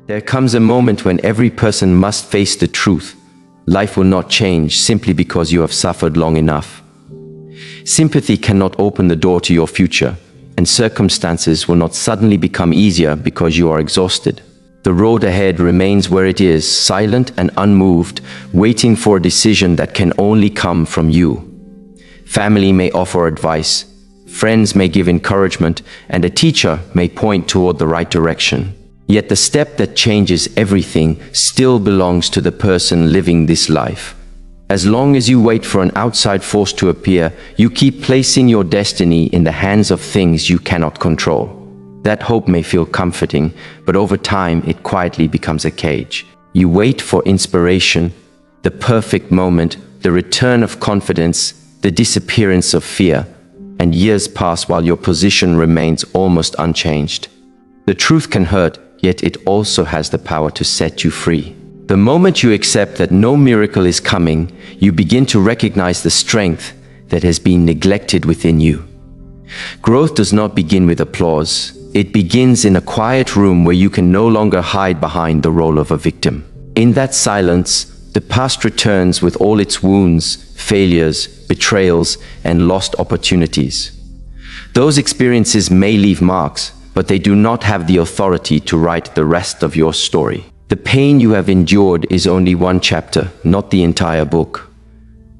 There comes a moment when every person must face the truth. Life will not change simply because you have suffered long enough. Sympathy cannot open the door to your future, and circumstances will not suddenly become easier because you are exhausted. The road ahead remains where it is, silent and unmoved, waiting for a decision that can only come from you. Family may offer advice, friends may give encouragement, and a teacher may point toward the right direction. Yet the step that changes everything still belongs to the person living this life. As long as you wait for an outside force to appear, you keep placing your destiny in the hands of things you cannot control. That hope may feel comforting, but over time it quietly becomes a cage. You wait for inspiration, the perfect moment, the return of confidence, the disappearance of fear, and years pass while your position remains almost unchanged. The truth can hurt, yet it also has the power to set you free. The moment you accept that no miracle is coming, you begin to recognize the strength that has been neglected within you. Growth does not begin with applause. It begins in a quiet room where you can no longer hide behind the role of a victim. In that silence, the past returns with all its wounds, failures, betrayals, and lost opportunities. Those experiences may leave marks, but they do not have the authority to write the rest of your story. The pain you have endured is only one chapter, not the entire book.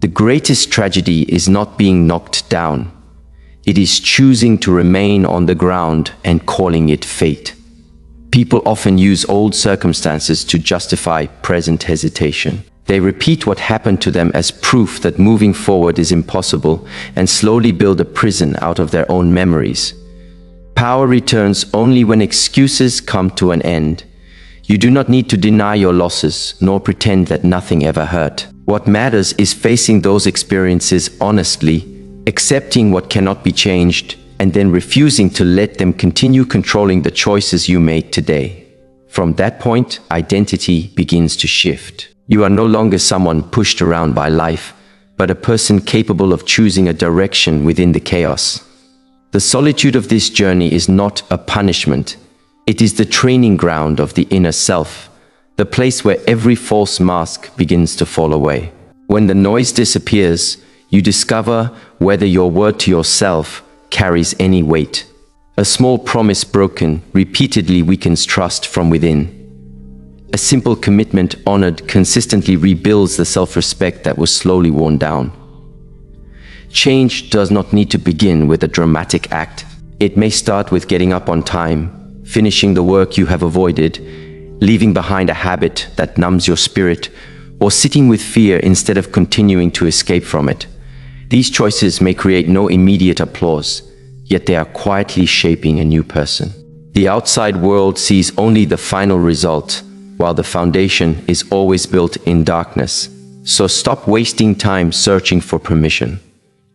The greatest tragedy is not being knocked down. It is choosing to remain on the ground and calling it fate. People often use old circumstances to justify present hesitation. They repeat what happened to them as proof that moving forward is impossible and slowly build a prison out of their own memories. Power returns only when excuses come to an end. You do not need to deny your losses, nor pretend that nothing ever hurt. What matters is facing those experiences honestly, accepting what cannot be changed, and then refusing to let them continue controlling the choices you make today. From that point, identity begins to shift. You are no longer someone pushed around by life, but a person capable of choosing a direction within the chaos. The solitude of this journey is not a punishment. It is the training ground of the inner self, the place where every false mask begins to fall away. When the noise disappears, you discover whether your word to yourself carries any weight. A small promise broken repeatedly weakens trust from within. A simple commitment honored consistently rebuilds the self-respect that was slowly worn down. Change does not need to begin with a dramatic act. It may start with getting up on time, finishing the work you have avoided, leaving behind a habit that numbs your spirit, or sitting with fear instead of continuing to escape from it. These choices may create no immediate applause, yet they are quietly shaping a new person. The outside world sees only the final result, while the foundation is always built in darkness. So stop wasting time searching for permission.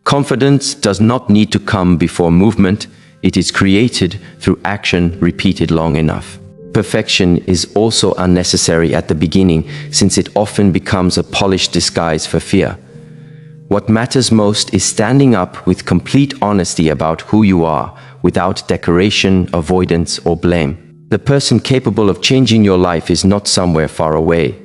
Confidence does not need to come before movement. It is created through action repeated long enough. Perfection is also unnecessary at the beginning, since it often becomes a polished disguise for fear. What matters most is standing up with complete honesty about who you are, without decoration, avoidance, or blame. The person capable of changing your life is not somewhere far away.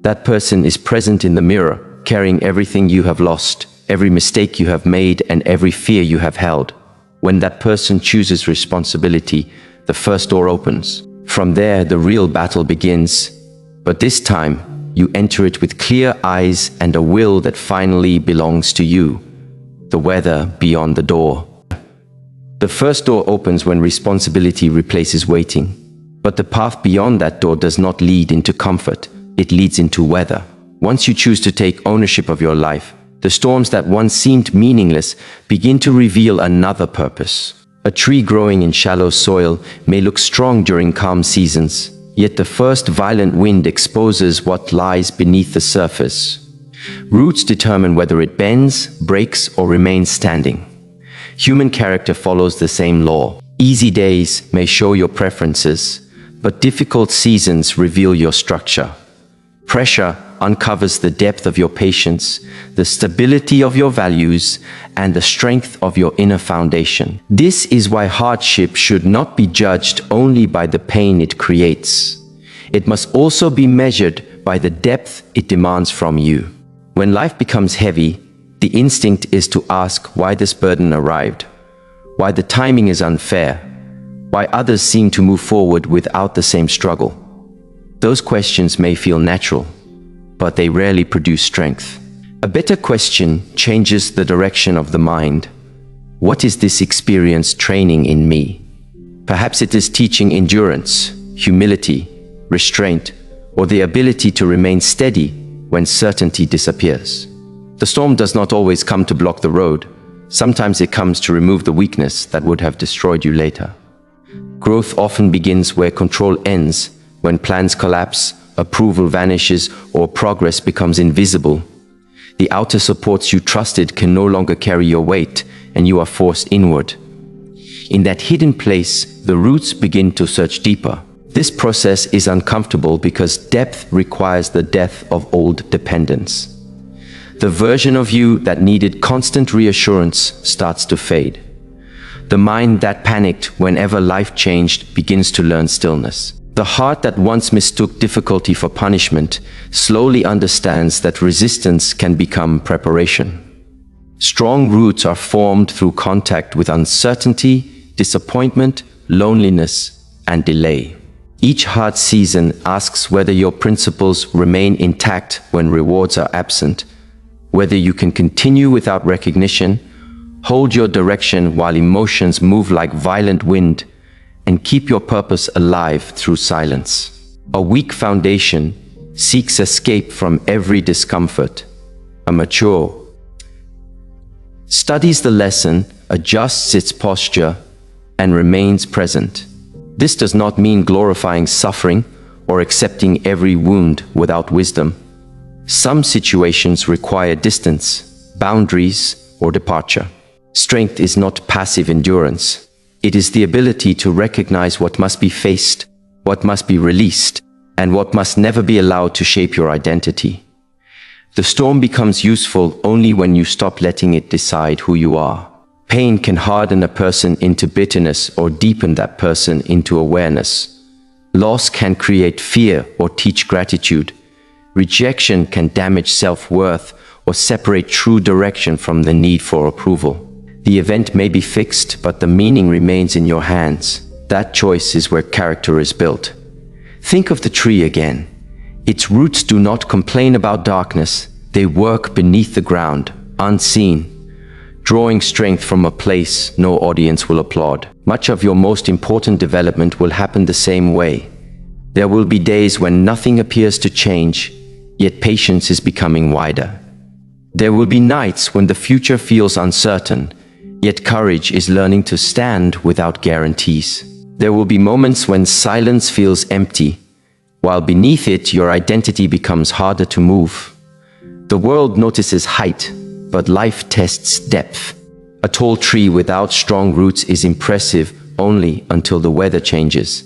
That person is present in the mirror, carrying everything you have lost, every mistake you have made, and every fear you have held. When that person chooses responsibility, the first door opens. From there, the real battle begins. But this time, you enter it with clear eyes and a will that finally belongs to you. The weather beyond the door. The first door opens when responsibility replaces waiting. But the path beyond that door does not lead into comfort. It leads into weather. Once you choose to take ownership of your life, the storms that once seemed meaningless begin to reveal another purpose. A tree growing in shallow soil may look strong during calm seasons, yet the first violent wind exposes what lies beneath the surface. Roots determine whether it bends, breaks, or remains standing. Human character follows the same law. Easy days may show your preferences, but difficult seasons reveal your structure. Pressure, uncovers the depth of your patience, the stability of your values, and the strength of your inner foundation. This is why hardship should not be judged only by the pain it creates. It must also be measured by the depth it demands from you. When life becomes heavy, the instinct is to ask why this burden arrived, why the timing is unfair, why others seem to move forward without the same struggle. Those questions may feel natural, but they rarely produce strength. A better question changes the direction of the mind. What is this experience training in me? Perhaps it is teaching endurance, humility, restraint, or the ability to remain steady when certainty disappears. The storm does not always come to block the road. Sometimes it comes to remove the weakness that would have destroyed you later. Growth often begins where control ends, when plans collapse, approval vanishes, or progress becomes invisible. The outer supports you trusted can no longer carry your weight, and you are forced inward. In that hidden place, the roots begin to search deeper. This process is uncomfortable because depth requires the death of old dependence. The version of you that needed constant reassurance starts to fade. The mind that panicked whenever life changed begins to learn stillness. The heart that once mistook difficulty for punishment slowly understands that resistance can become preparation. Strong roots are formed through contact with uncertainty, disappointment, loneliness, and delay. Each hard season asks whether your principles remain intact when rewards are absent, whether you can continue without recognition, hold your direction while emotions move like violent wind, and keep your purpose alive through silence. A weak foundation seeks escape from every discomfort. A mature studies the lesson, adjusts its posture, and remains present. This does not mean glorifying suffering or accepting every wound without wisdom. Some situations require distance, boundaries, or departure. Strength is not passive endurance. It is the ability to recognize what must be faced, what must be released, and what must never be allowed to shape your identity. The storm becomes useful only when you stop letting it decide who you are. Pain can harden a person into bitterness or deepen that person into awareness. Loss can create fear or teach gratitude. Rejection can damage self-worth or separate true direction from the need for approval. The event may be fixed, but the meaning remains in your hands. That choice is where character is built. Think of the tree again. Its roots do not complain about darkness. They work beneath the ground, unseen, drawing strength from a place no audience will applaud. Much of your most important development will happen the same way. There will be days when nothing appears to change, yet patience is becoming wider. There will be nights when the future feels uncertain, yet courage is learning to stand without guarantees. There will be moments when silence feels empty, while beneath it your identity becomes harder to move. The world notices height, but life tests depth. A tall tree without strong roots is impressive only until the weather changes.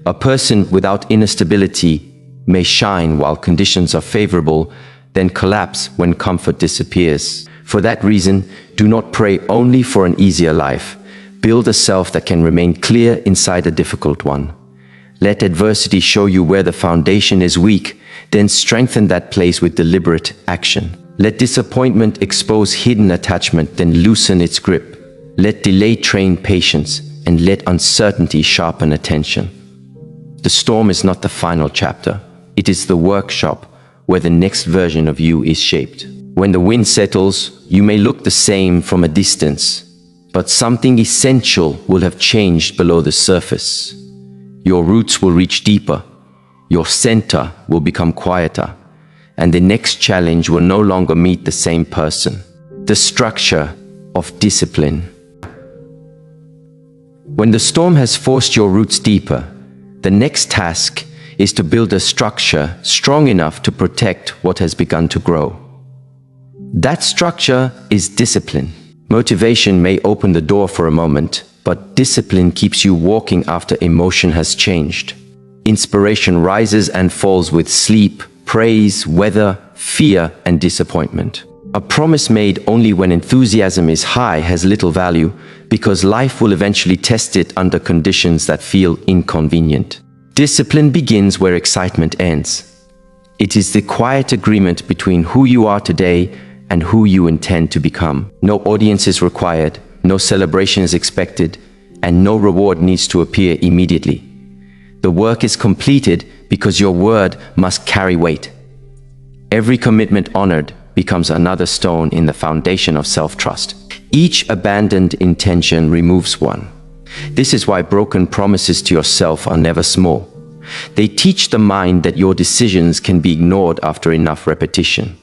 A person without inner stability may shine while conditions are favorable, then collapse when comfort disappears. For that reason, do not pray only for an easier life. Build a self that can remain clear inside a difficult one. Let adversity show you where the foundation is weak, then strengthen that place with deliberate action. Let disappointment expose hidden attachment, then loosen its grip. Let delay train patience, and let uncertainty sharpen attention. The storm is not the final chapter. It is the workshop where the next version of you is shaped. When the wind settles, you may look the same from a distance, but something essential will have changed below the surface. Your roots will reach deeper, your center will become quieter, and the next challenge will no longer meet the same person. The structure of discipline. When the storm has forced your roots deeper, the next task is to build a structure strong enough to protect what has begun to grow. That structure is discipline. Motivation may open the door for a moment, but discipline keeps you walking after emotion has changed. Inspiration rises and falls with sleep, praise, weather, fear, and disappointment. A promise made only when enthusiasm is high has little value because life will eventually test it under conditions that feel inconvenient. Discipline begins where excitement ends. It is the quiet agreement between who you are today and who you intend to become. No audience is required, no celebration is expected, and no reward needs to appear immediately. The work is completed because your word must carry weight. Every commitment honored becomes another stone in the foundation of self-trust. Each abandoned intention removes one. This is why broken promises to yourself are never small. They teach the mind that your decisions can be ignored after enough repetition.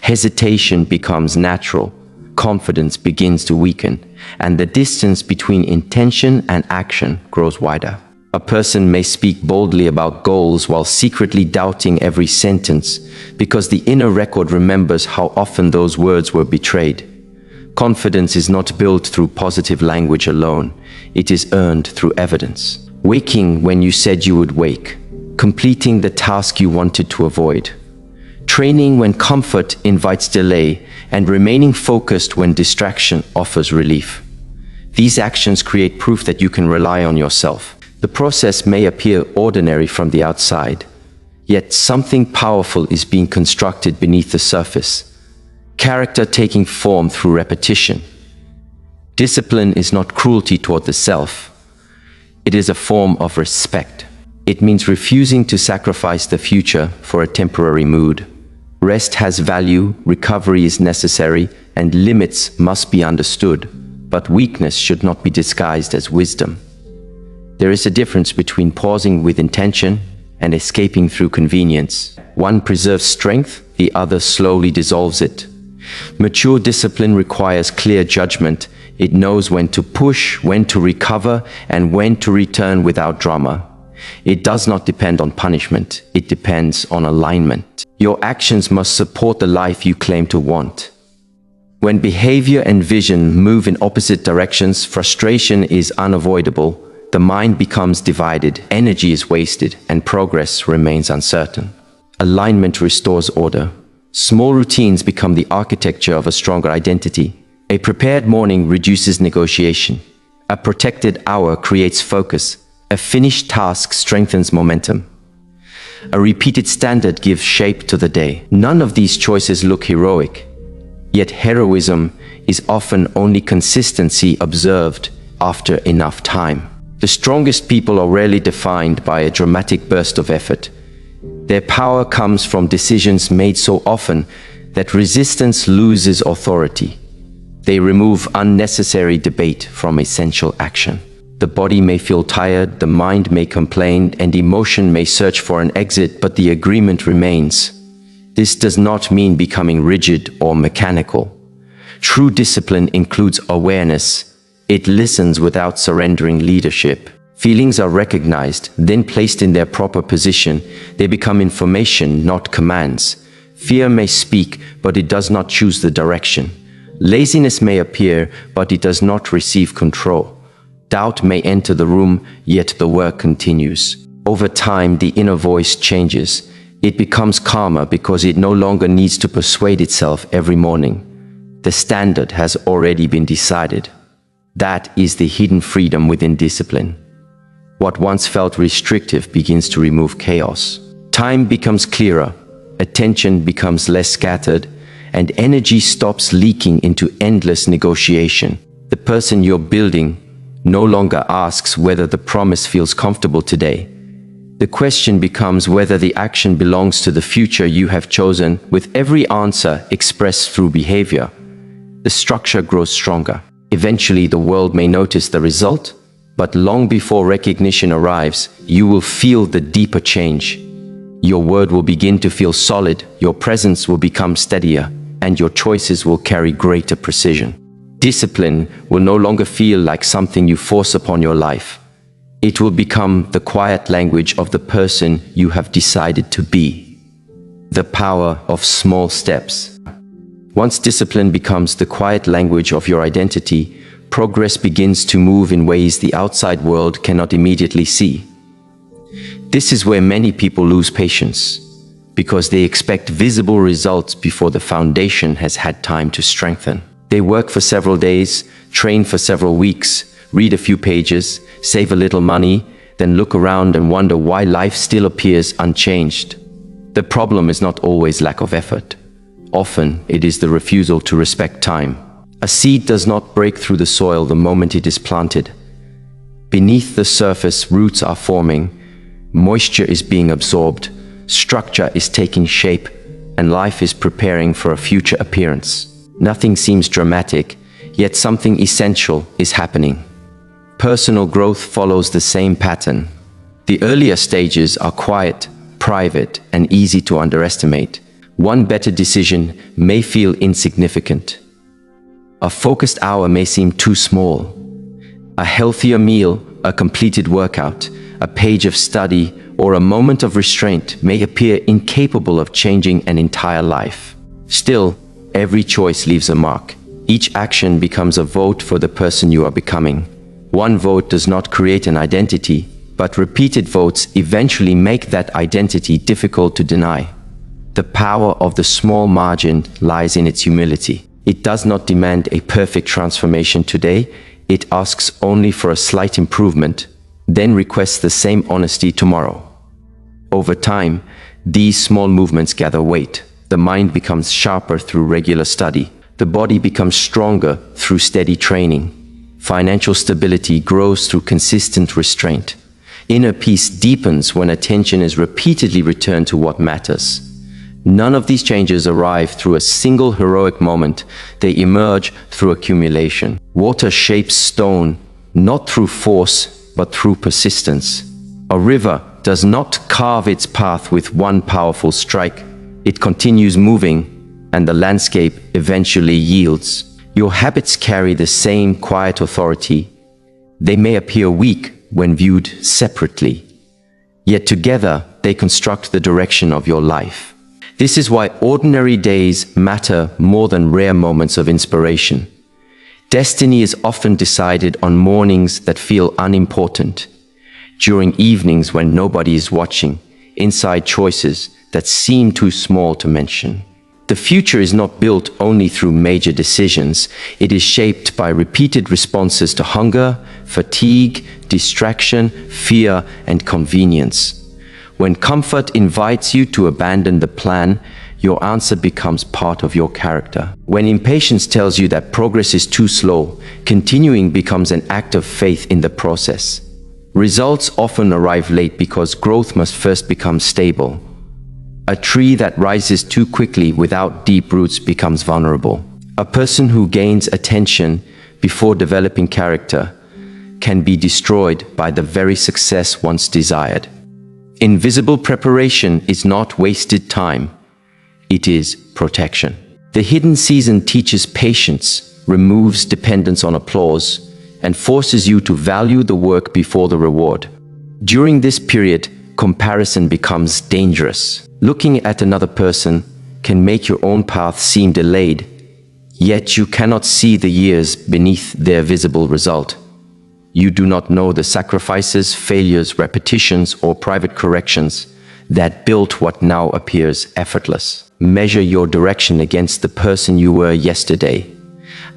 Hesitation becomes natural, confidence begins to weaken, and the distance between intention and action grows wider. A person may speak boldly about goals while secretly doubting every sentence because the inner record remembers how often those words were betrayed. Confidence is not built through positive language alone. It is earned through evidence. Waking when you said you would wake. Completing the task you wanted to avoid. Training when comfort invites delay, and remaining focused when distraction offers relief. These actions create proof that you can rely on yourself. The process may appear ordinary from the outside, yet something powerful is being constructed beneath the surface. Character taking form through repetition. Discipline is not cruelty toward the self. It is a form of respect. It means refusing to sacrifice the future for a temporary mood. Rest has value, recovery is necessary, and limits must be understood, but weakness should not be disguised as wisdom. There is a difference between pausing with intention and escaping through convenience. One preserves strength, the other slowly dissolves it. Mature discipline requires clear judgment. It knows when to push, when to recover, and when to return without drama. It does not depend on punishment. It depends on alignment. Your actions must support the life you claim to want. When behavior and vision move in opposite directions, frustration is unavoidable. The mind becomes divided, energy is wasted, and progress remains uncertain. Alignment restores order. Small routines become the architecture of a stronger identity. A prepared morning reduces negotiation. A protected hour creates focus. A finished task strengthens momentum. A repeated standard gives shape to the day. None of these choices look heroic. Yet heroism is often only consistency observed after enough time. The strongest people are rarely defined by a dramatic burst of effort. Their power comes from decisions made so often that resistance loses authority. They remove unnecessary debate from essential action. The body may feel tired, the mind may complain, and emotion may search for an exit, but the agreement remains. This does not mean becoming rigid or mechanical. True discipline includes awareness. It listens without surrendering leadership. Feelings are recognized, then placed in their proper position. They become information, not commands. Fear may speak, but it does not choose the direction. Laziness may appear, but it does not receive control. Doubt may enter the room, yet the work continues. Over time, the inner voice changes. It becomes calmer because it no longer needs to persuade itself every morning. The standard has already been decided. That is the hidden freedom within discipline. What once felt restrictive begins to remove chaos. Time becomes clearer, attention becomes less scattered, and energy stops leaking into endless negotiation. The person you're building no longer asks whether the promise feels comfortable today. The question becomes whether the action belongs to the future you have chosen, with every answer expressed through behavior. The structure grows stronger. Eventually, the world may notice the result, but long before recognition arrives, you will feel the deeper change. Your word will begin to feel solid, your presence will become steadier, and your choices will carry greater precision. Discipline will no longer feel like something you force upon your life. It will become the quiet language of the person you have decided to be. The power of small steps. Once discipline becomes the quiet language of your identity, progress begins to move in ways the outside world cannot immediately see. This is where many people lose patience. because they expect visible results before the foundation has had time to strengthen. They work for several days, train for several weeks, read a few pages, save a little money, then look around and wonder why life still appears unchanged. The problem is not always lack of effort. Often, it is the refusal to respect time. A seed does not break through the soil the moment it is planted. Beneath the surface, roots are forming, moisture is being absorbed, structure is taking shape, and life is preparing for a future appearance. Nothing seems dramatic, yet something essential is happening. Personal growth follows the same pattern. The earlier stages are quiet, private, and easy to underestimate. One better decision may feel insignificant. A focused hour may seem too small. A healthier meal, a completed workout, a page of study, or a moment of restraint may appear incapable of changing an entire life. Still, every choice leaves a mark. Each action becomes a vote for the person you are becoming. One vote does not create an identity, but repeated votes eventually make that identity difficult to deny. The power of the small margin lies in its humility. It does not demand a perfect transformation today. It asks only for a slight improvement, then requests the same honesty tomorrow. Over time, these small movements gather weight. The mind becomes sharper through regular study. The body becomes stronger through steady training. Financial stability grows through consistent restraint. Inner peace deepens when attention is repeatedly returned to what matters. None of these changes arrive through a single heroic moment. They emerge through accumulation. Water shapes stone, not through force, but through persistence. A river does not carve its path with one powerful strike. It continues moving, and the landscape eventually yields. Your habits carry the same quiet authority. They may appear weak when viewed separately, yet together they construct the direction of your life. This is why ordinary days matter more than rare moments of inspiration. Destiny is often decided on mornings that feel unimportant, during evenings when nobody is watching, inside choices that seem too small to mention. The future is not built only through major decisions. It is shaped by repeated responses to hunger, fatigue, distraction, fear, and convenience. When comfort invites you to abandon the plan, your answer becomes part of your character. When impatience tells you that progress is too slow, continuing becomes an act of faith in the process. Results often arrive late because growth must first become stable. A tree that rises too quickly without deep roots becomes vulnerable. A person who gains attention before developing character can be destroyed by the very success once desired. Invisible preparation is not wasted time. It is protection. The hidden season teaches patience, removes dependence on applause, and forces you to value the work before the reward. During this period, comparison becomes dangerous. Looking at another person can make your own path seem delayed, yet you cannot see the years beneath their visible result. You do not know the sacrifices, failures, repetitions, or private corrections that built what now appears effortless. Measure your direction against the person you were yesterday.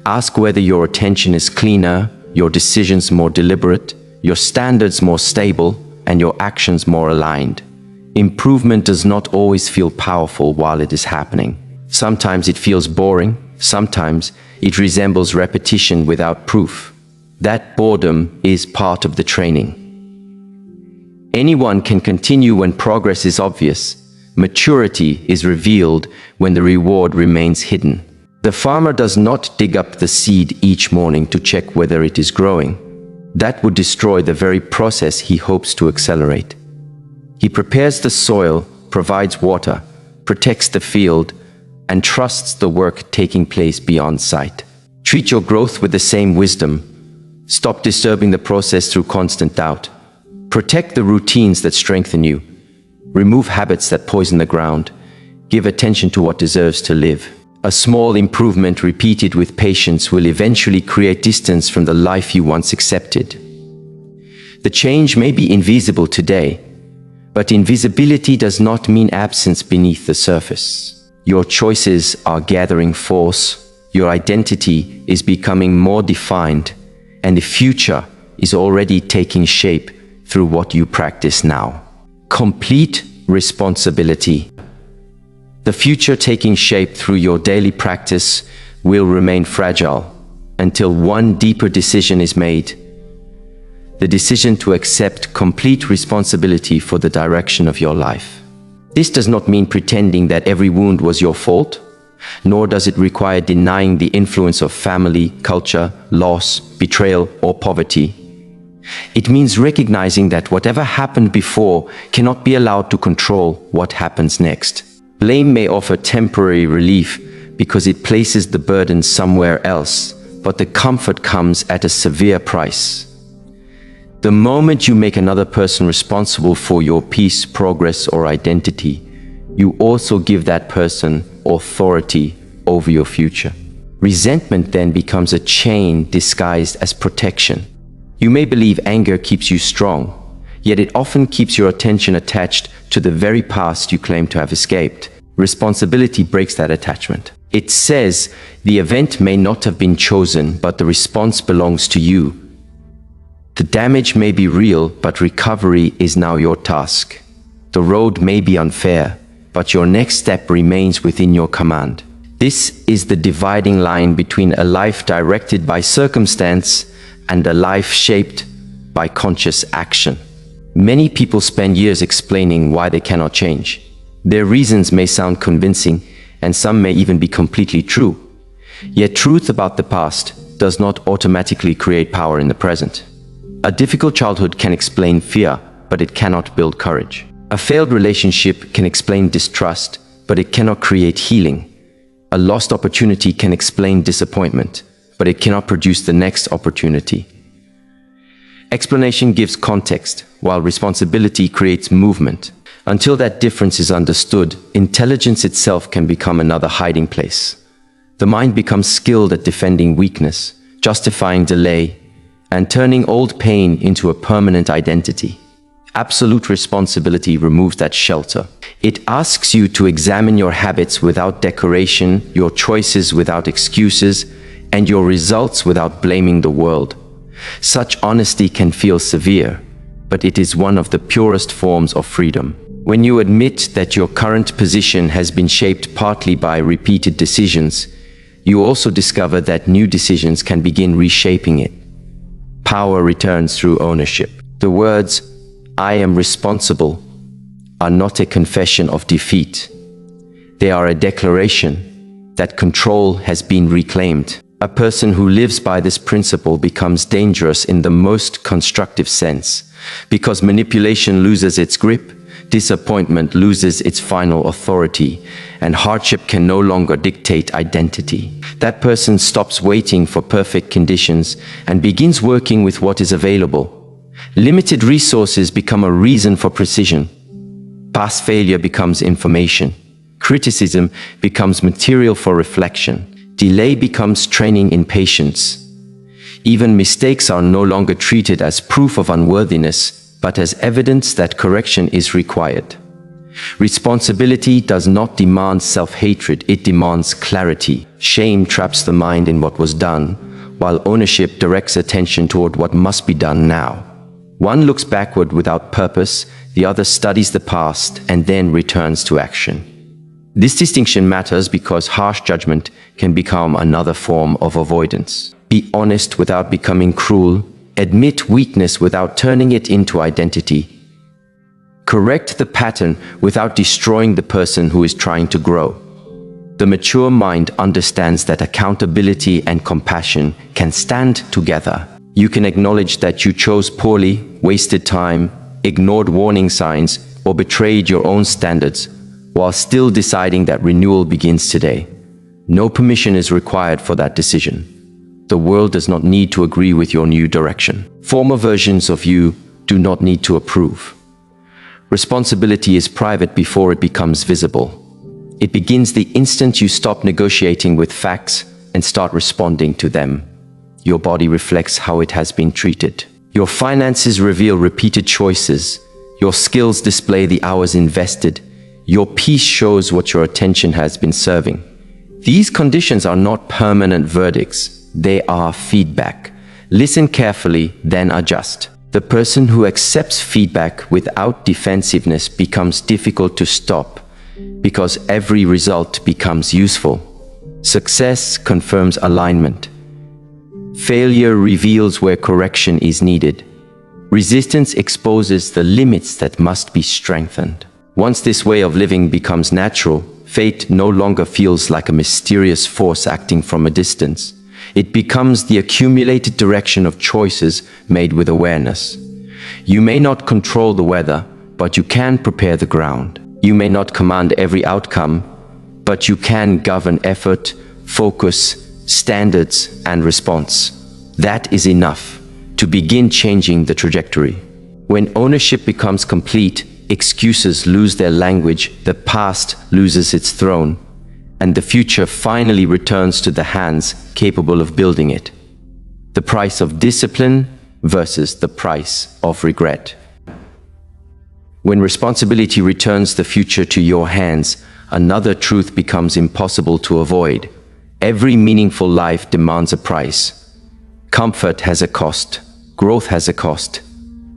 Ask whether your attention is cleaner, your decisions more deliberate, your standards more stable, and your actions more aligned. Improvement does not always feel powerful while it is happening. Sometimes it feels boring, sometimes it resembles repetition without proof. That boredom is part of the training. Anyone can continue when progress is obvious. Maturity is revealed when the reward remains hidden. The farmer does not dig up the seed each morning to check whether it is growing. That would destroy the very process he hopes to accelerate. He prepares the soil, provides water, protects the field, and trusts the work taking place beyond sight. Treat your growth with the same wisdom. Stop disturbing the process through constant doubt. Protect the routines that strengthen you. Remove habits that poison the ground. Give attention to what deserves to live. A small improvement repeated with patience will eventually create distance from the life you once accepted. The change may be invisible today, But invisibility does not mean absence beneath the surface. Your choices are gathering force, your identity is becoming more defined, and the future is already taking shape through what you practice now. Complete responsibility. The future taking shape through your daily practice will remain fragile until one deeper decision is made. The decision to accept complete responsibility for the direction of your life. This does not mean pretending that every wound was your fault, nor does it require denying the influence of family, culture, loss, betrayal, or poverty. It means recognizing that whatever happened before cannot be allowed to control what happens next. Blame may offer temporary relief because it places the burden somewhere else, but the comfort comes at a severe price. The moment you make another person responsible for your peace, progress, or identity, you also give that person authority over your future. Resentment then becomes a chain disguised as protection. You may believe anger keeps you strong, yet it often keeps your attention attached to the very past you claim to have escaped. Responsibility breaks that attachment. It says the event may not have been chosen, but the response belongs to you. The damage may be real, but recovery is now your task. The road may be unfair, but your next step remains within your command. This is the dividing line between a life directed by circumstance and a life shaped by conscious action. Many people spend years explaining why they cannot change. Their reasons may sound convincing, and some may even be completely true. Yet truth about the past does not automatically create power in the present. A difficult childhood can explain fear, but it cannot build courage. A failed relationship can explain distrust, but it cannot create healing. A lost opportunity can explain disappointment, but it cannot produce the next opportunity. Explanation gives context, while responsibility creates movement. Until that difference is understood, intelligence itself can become another hiding place. The mind becomes skilled at defending weakness, justifying delay, and turning old pain into a permanent identity. Absolute responsibility removes that shelter. It asks you to examine your habits without decoration, your choices without excuses, and your results without blaming the world. Such honesty can feel severe, but it is one of the purest forms of freedom. When you admit that your current position has been shaped partly by repeated decisions, you also discover that new decisions can begin reshaping it. Power returns through ownership. The words, "I am responsible," are not a confession of defeat. They are a declaration that control has been reclaimed. A person who lives by this principle becomes dangerous in the most constructive sense, because manipulation loses its grip, disappointment loses its final authority, and hardship can no longer dictate identity. That person stops waiting for perfect conditions and begins working with what is available. Limited resources become a reason for precision. Past failure becomes information. Criticism becomes material for reflection. Delay becomes training in patience. Even mistakes are no longer treated as proof of unworthiness, but as evidence that correction is required. Responsibility does not demand self-hatred, it demands clarity. Shame traps the mind in what was done, while ownership directs attention toward what must be done now. One looks backward without purpose, the other studies the past and then returns to action. This distinction matters because harsh judgment can become another form of avoidance. Be honest without becoming cruel. Admit weakness without turning it into identity. Correct the pattern without destroying the person who is trying to grow. The mature mind understands that accountability and compassion can stand together. You can acknowledge that you chose poorly, wasted time, ignored warning signs, or betrayed your own standards, while still deciding that renewal begins today. No permission is required for that decision. The world does not need to agree with your new direction. Former versions of you do not need to approve. Responsibility is private before it becomes visible. It begins the instant you stop negotiating with facts and start responding to them. Your body reflects how it has been treated. Your finances reveal repeated choices. Your skills display the hours invested. Your peace shows what your attention has been serving. These conditions are not permanent verdicts. They are feedback. Listen carefully, then adjust. The person who accepts feedback without defensiveness becomes difficult to stop because every result becomes useful. Success confirms alignment. Failure reveals where correction is needed. Resistance exposes the limits that must be strengthened. Once this way of living becomes natural, fate no longer feels like a mysterious force acting from a distance. It becomes the accumulated direction of choices made with awareness. You may not control the weather, but you can prepare the ground. You may not command every outcome, but you can govern effort, focus, standards, and response. That is enough to begin changing the trajectory. When ownership becomes complete, excuses lose their language, the past loses its throne, and the future finally returns to the hands capable of building it. The price of discipline versus the price of regret. When responsibility returns the future to your hands, another truth becomes impossible to avoid. Every meaningful life demands a price. Comfort has a cost. Growth has a cost.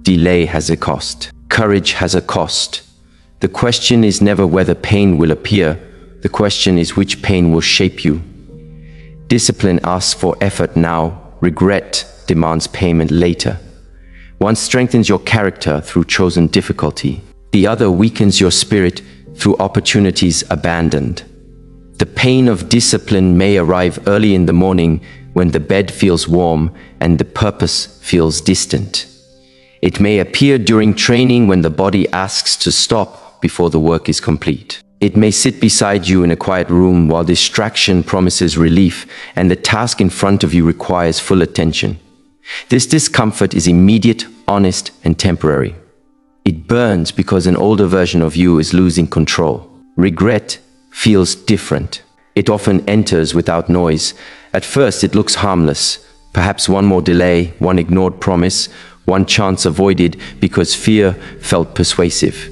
Delay has a cost. Courage has a cost. The question is never whether pain will appear. The question is which pain will shape you. Discipline asks for effort now. Regret demands payment later. One strengthens your character through chosen difficulty. The other weakens your spirit through opportunities abandoned. The pain of discipline may arrive early in the morning when the bed feels warm and the purpose feels distant. It may appear during training when the body asks to stop before the work is complete. It may sit beside you in a quiet room while distraction promises relief and the task in front of you requires full attention. This discomfort is immediate, honest, and temporary. It burns because an older version of you is losing control. Regret feels different. It often enters without noise. At first, it looks harmless. Perhaps one more delay, one ignored promise, one chance avoided because fear felt persuasive.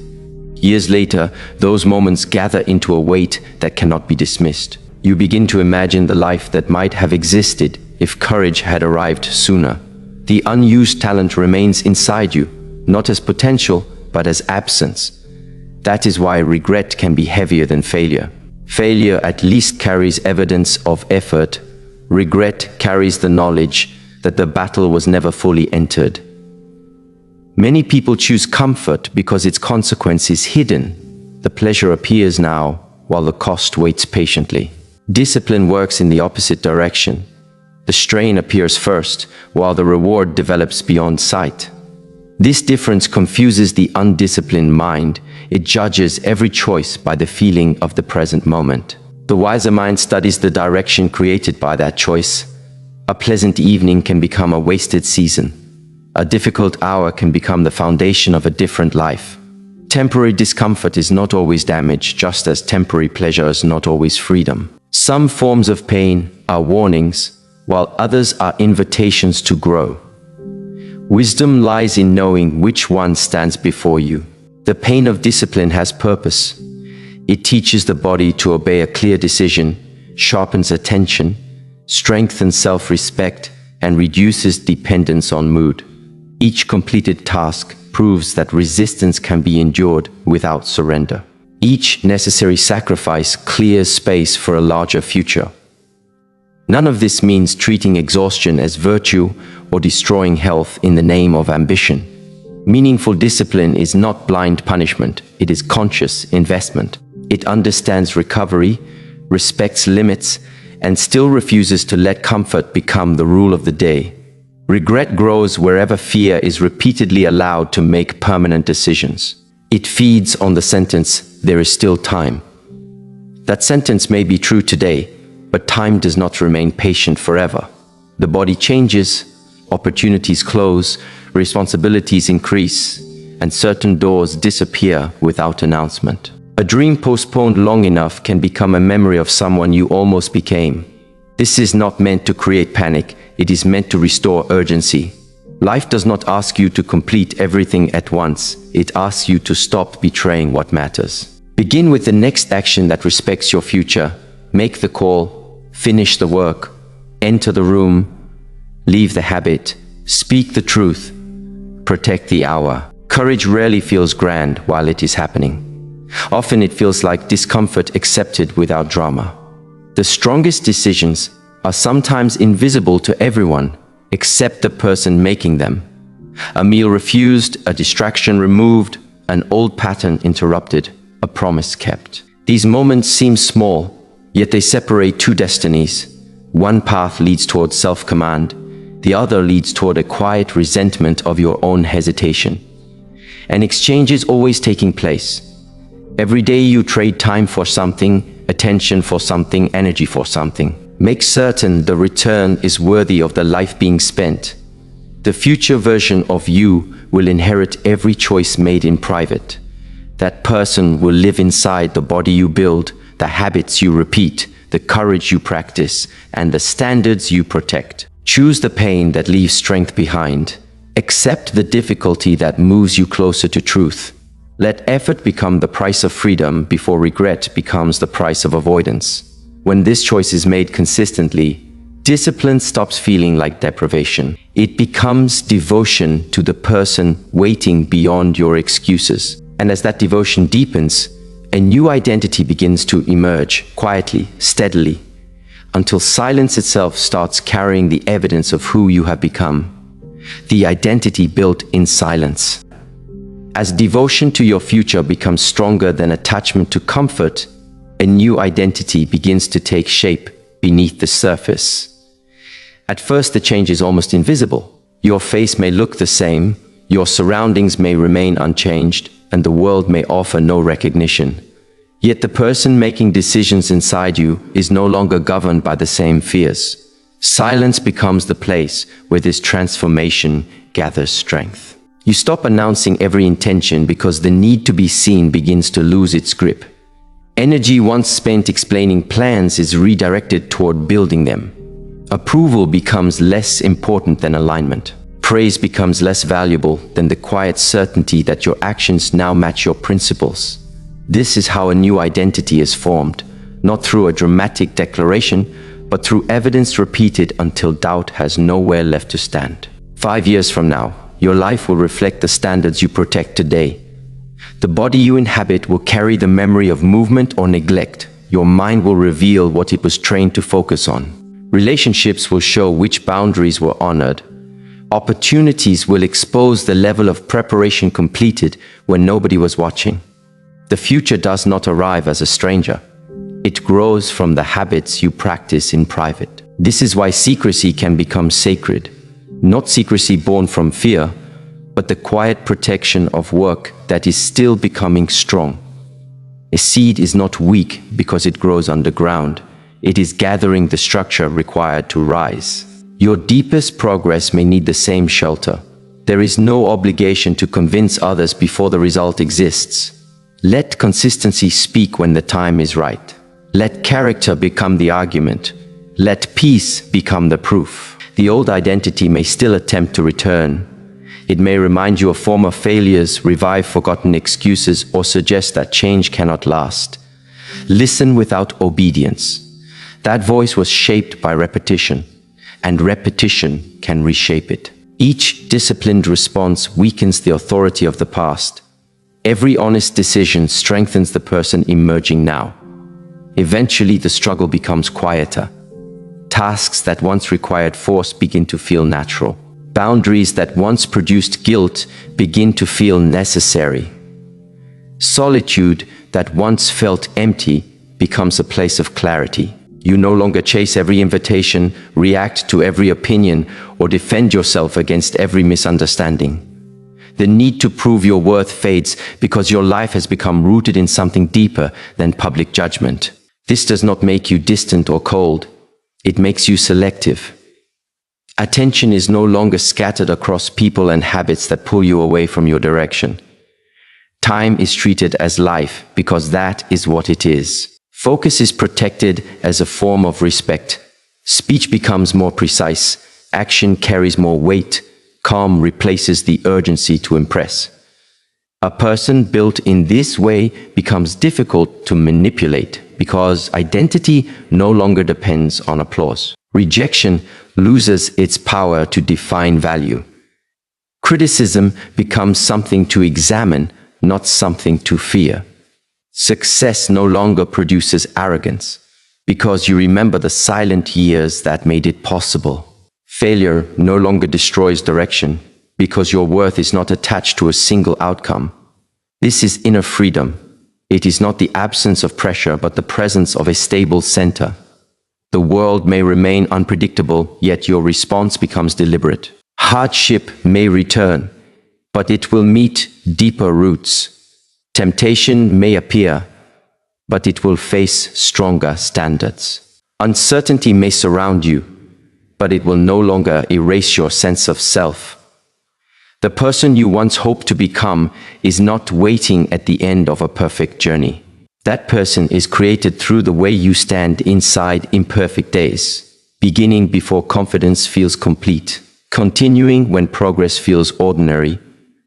Years later, those moments gather into a weight that cannot be dismissed. You begin to imagine the life that might have existed if courage had arrived sooner. The unused talent remains inside you, not as potential, but as absence. That is why regret can be heavier than failure. Failure at least carries evidence of effort. Regret carries the knowledge that the battle was never fully entered. Many people choose comfort because its consequence is hidden. The pleasure appears now, while the cost waits patiently. Discipline works in the opposite direction. The strain appears first, while the reward develops beyond sight. This difference confuses the undisciplined mind. It judges every choice by the feeling of the present moment. The wiser mind studies the direction created by that choice. A pleasant evening can become a wasted season. A difficult hour can become the foundation of a different life. Temporary discomfort is not always damage, just as temporary pleasure is not always freedom. Some forms of pain are warnings, while others are invitations to grow. Wisdom lies in knowing which one stands before you. The pain of discipline has purpose. It teaches the body to obey a clear decision, sharpens attention, strengthens self-respect, and reduces dependence on mood. Each completed task proves that resistance can be endured without surrender. Each necessary sacrifice clears space for a larger future. None of this means treating exhaustion as virtue or destroying health in the name of ambition. Meaningful discipline is not blind punishment, it is conscious investment. It understands recovery, respects limits, and still refuses to let comfort become the rule of the day. Regret grows wherever fear is repeatedly allowed to make permanent decisions. It feeds on the sentence, "There is still time." That sentence may be true today, but time does not remain patient forever. The body changes, opportunities close, responsibilities increase, and certain doors disappear without announcement. A dream postponed long enough can become a memory of someone you almost became. This is not meant to create panic, it is meant to restore urgency. Life does not ask you to complete everything at once. It asks you to stop betraying what matters. Begin with the next action that respects your future. Make the call, finish the work, enter the room, leave the habit, speak the truth, protect the hour. Courage rarely feels grand while it is happening. Often it feels like discomfort accepted without drama. The strongest decisions are sometimes invisible to everyone except the person making them. A meal refused, a distraction removed, an old pattern interrupted, a promise kept. These moments seem small, yet they separate two destinies. One path leads toward self-command, the other leads toward a quiet resentment of your own hesitation. An exchange is always taking place. Every day you trade time for something, attention for something, energy for something. Make certain the return is worthy of the life being spent. The future version of you will inherit every choice made in private. That person will live inside the body you build, the habits you repeat, the courage you practice, and the standards you protect. Choose the pain that leaves strength behind. Accept the difficulty that moves you closer to truth. Let effort become the price of freedom before regret becomes the price of avoidance. When this choice is made consistently, discipline stops feeling like deprivation. It becomes devotion to the person waiting beyond your excuses. And as that devotion deepens, a new identity begins to emerge quietly, steadily, until silence itself starts carrying the evidence of who you have become. The identity built in silence. As devotion to your future becomes stronger than attachment to comfort, a new identity begins to take shape beneath the surface. At first, the change is almost invisible. Your face may look the same, your surroundings may remain unchanged, and the world may offer no recognition. Yet the person making decisions inside you is no longer governed by the same fears. Silence becomes the place where this transformation gathers strength. You stop announcing every intention because the need to be seen begins to lose its grip. Energy once spent explaining plans is redirected toward building them. Approval becomes less important than alignment. Praise becomes less valuable than the quiet certainty that your actions now match your principles. This is how a new identity is formed, not through a dramatic declaration, but through evidence repeated until doubt has nowhere left to stand. 5 years from now, your life will reflect the standards you protect today. The body you inhabit will carry the memory of movement or neglect. Your mind will reveal what it was trained to focus on. Relationships will show which boundaries were honored. Opportunities will expose the level of preparation completed when nobody was watching. The future does not arrive as a stranger. It grows from the habits you practice in private. This is why secrecy can become sacred. Not secrecy born from fear, but the quiet protection of work that is still becoming strong. A seed is not weak because it grows underground. It is gathering the structure required to rise. Your deepest progress may need the same shelter. There is no obligation to convince others before the result exists. Let consistency speak when the time is right. Let character become the argument. Let peace become the proof. The old identity may still attempt to return. It may remind you of former failures, revive forgotten excuses, or suggest that change cannot last. Listen without obedience. That voice was shaped by repetition, and repetition can reshape it. Each disciplined response weakens the authority of the past. Every honest decision strengthens the person emerging now. Eventually, the struggle becomes quieter. Tasks that once required force begin to feel natural. Boundaries that once produced guilt begin to feel necessary. Solitude that once felt empty becomes a place of clarity. You no longer chase every invitation, react to every opinion, or defend yourself against every misunderstanding. The need to prove your worth fades because your life has become rooted in something deeper than public judgment. This does not make you distant or cold. It makes you selective. Attention is no longer scattered across people and habits that pull you away from your direction. Time is treated as life because that is what it is. Focus is protected as a form of respect. Speech becomes more precise. Action carries more weight. Calm replaces the urgency to impress. A person built in this way becomes difficult to manipulate because identity no longer depends on applause. Rejection loses its power to define value. Criticism becomes something to examine, not something to fear. Success no longer produces arrogance, because you remember the silent years that made it possible. Failure no longer destroys direction, because your worth is not attached to a single outcome. This is inner freedom. It is not the absence of pressure, but the presence of a stable center. The world may remain unpredictable, yet your response becomes deliberate. Hardship may return, but it will meet deeper roots. Temptation may appear, but it will face stronger standards. Uncertainty may surround you, but it will no longer erase your sense of self. The person you once hoped to become is not waiting at the end of a perfect journey. That person is created through the way you stand inside imperfect days, beginning before confidence feels complete, continuing when progress feels ordinary,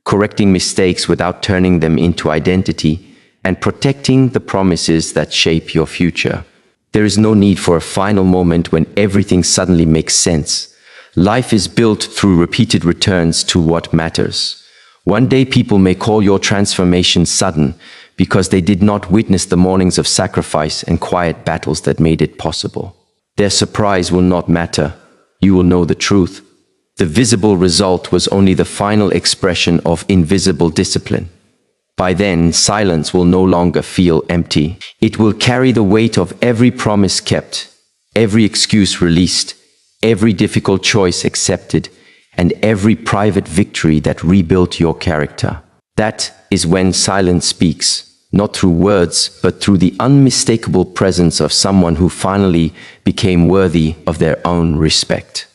correcting mistakes without turning them into identity, and protecting the promises that shape your future. There is no need for a final moment when everything suddenly makes sense. Life is built through repeated returns to what matters. One day people may call your transformation sudden because they did not witness the mornings of sacrifice and quiet battles that made it possible. Their surprise will not matter. You will know the truth. The visible result was only the final expression of invisible discipline. By then, silence will no longer feel empty. It will carry the weight of every promise kept, every excuse released, every difficult choice accepted, and every private victory that rebuilt your character. That is when silence speaks, not through words, but through the unmistakable presence of someone who finally became worthy of their own respect.